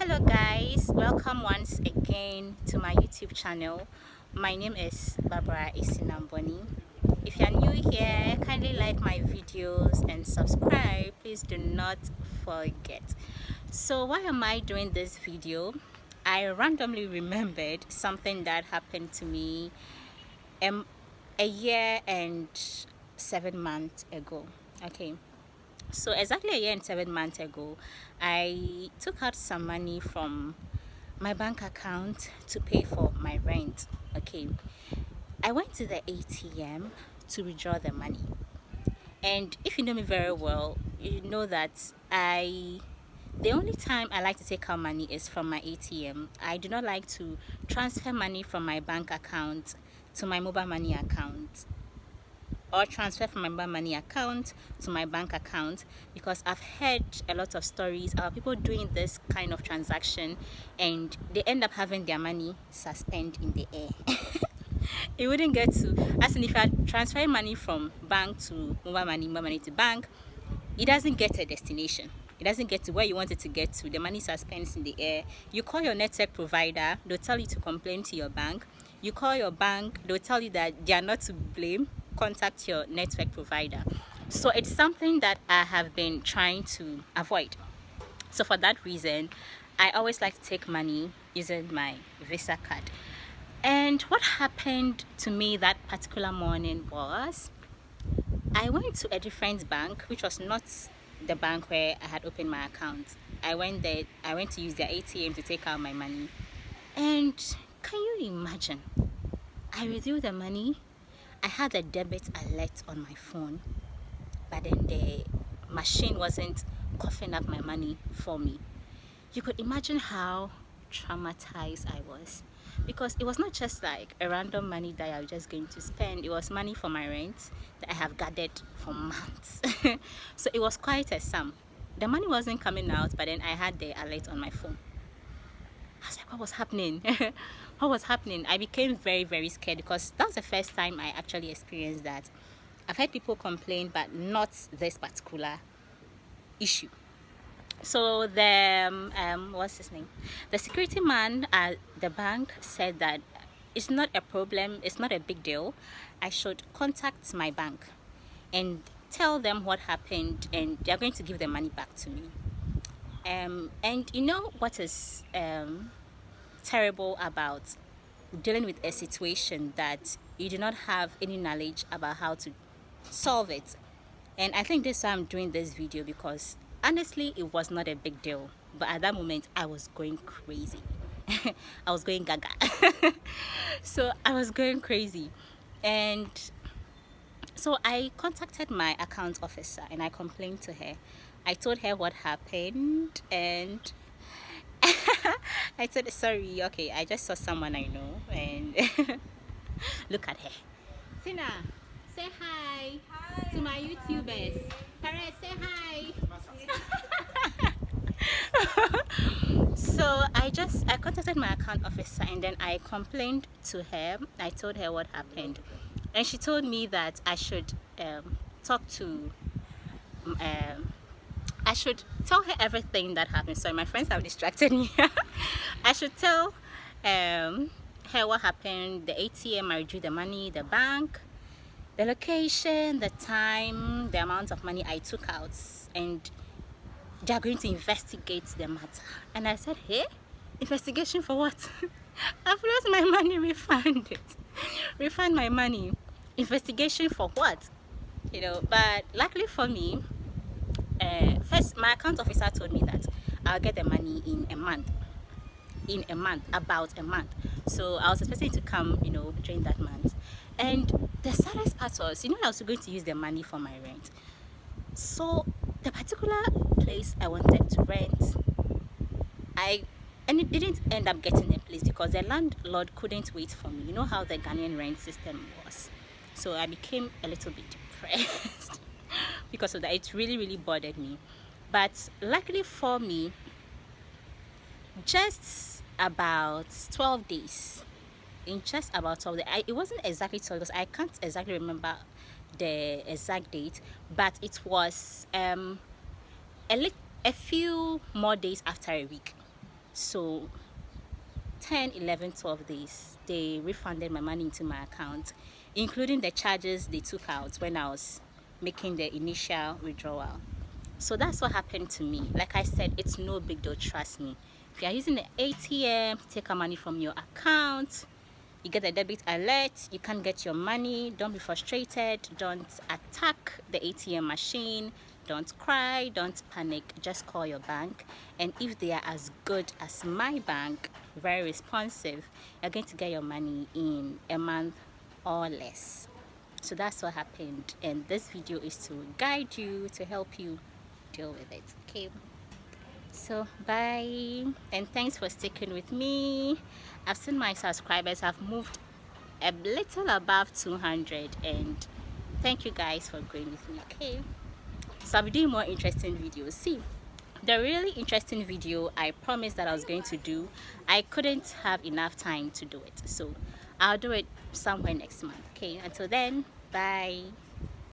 Hello guys, welcome once again to my YouTube channel. My name is Barbara Isinamboni. If you are new here, kindly like my videos and subscribe. Please do not forget. So why am I doing this video? I randomly remembered something that happened to me a year and 7 months ago. Okay, so exactly a year and 7 months ago, I took out some money from my bank account to pay for my rent. Okay, I went to the ATM to withdraw the money, and if you know me very well, you know that the only time I like to take out money is from my ATM. I do not like to transfer money from my bank account to my mobile money account, or transfer from my mobile money account to my bank account, because I've heard a lot of stories about people doing this kind of transaction and they end up having their money suspended in the air. It wouldn't get to, as in if you are transferring money from bank to mobile money to bank, it doesn't get to a destination. It doesn't get to where you want it to get to. The money suspends in the air. You call your network provider, they'll tell you to complain to your bank. You call your bank, they'll tell you that they are not to blame. Contact your network provider. So it's something that I have been trying to avoid. So for that reason, I always like to take money using my Visa card. And what happened to me that particular morning was, I went to a different bank, which was not the bank where I had opened my account. I went there, I went to use their ATM to take out my money. And can you imagine? I withdrew the money. I had a debit alert on my phone, but then the machine wasn't coughing up my money for me. You could imagine how traumatized I was, because it was not just like a random money that I was just going to spend. It was money for my rent that I have gathered for months. So it was quite a sum. The money wasn't coming out, but then I had the alert on my phone. I was like, what was happening? What was happening? I became very, very scared, because that was the first time I actually experienced that. I've heard people complain, but not this particular issue. So the what's his name? The security man at the bank said that it's not a problem, it's not a big deal. I should contact my bank and tell them what happened, and they're going to give the money back to me. And you know what is terrible about dealing with a situation that you do not have any knowledge about how to solve it? And I think this is why I'm doing this video, because honestly it was not a big deal, but at that moment I was going crazy. I was going gaga. So I was going crazy, and so I contacted my account officer and I complained to her. I told her what happened, and I said, sorry, okay, I just saw someone I know, and look at her. Tina, say hi, to my YouTubers. Perez, say hi. So I contacted my account officer, and then I complained to her. I told her what happened, and she told me that I should talk to I should tell her everything that happened. Sorry, my friends have distracted me. I should tell her what happened, the ATM I withdrew the money, the bank, the location, the time, the amount of money I took out, and they are going to investigate the matter. And I said, hey, investigation for what? I've lost my money, refund it. Refund my money. Investigation for what? You know, but luckily for me, first my account officer told me that I'll get the money in a month, about a month. So I was expecting to come, you know, during that month. And the saddest part was, you know, I was going to use the money for my rent. So the particular place I wanted to rent, and it didn't end up getting a place because the landlord couldn't wait for me. You know how the Ghanaian rent system was. So I became a little bit depressed because of that. It really, really bothered me. But luckily for me, just about 12 days, in just about 12 days, it wasn't exactly 12 days, I can't exactly remember the exact date, but it was a few more days after a week. So 10, 11, 12 days, they refunded my money into my account, including the charges they took out when I was making the initial withdrawal. So that's what happened to me. Like I said, it's no big deal, trust me. If you're using the ATM to take out money from your account, you get a debit alert, you can't get your money, don't be frustrated, don't attack the ATM machine, don't cry, don't panic, just call your bank. And if they are as good as my bank, very responsive, you're going to get your money in a month or less. So that's what happened, and this video is to guide you, to help you deal with it. Okay, so bye, and thanks for sticking with me. I've seen my subscribers have moved a little above 200, and thank you guys for going with me. Okay, so I'll be doing more interesting videos. See, the really interesting video I promised that I was going to do, I couldn't have enough time to do it, so I'll do it somewhere next month. Okay, until then, bye.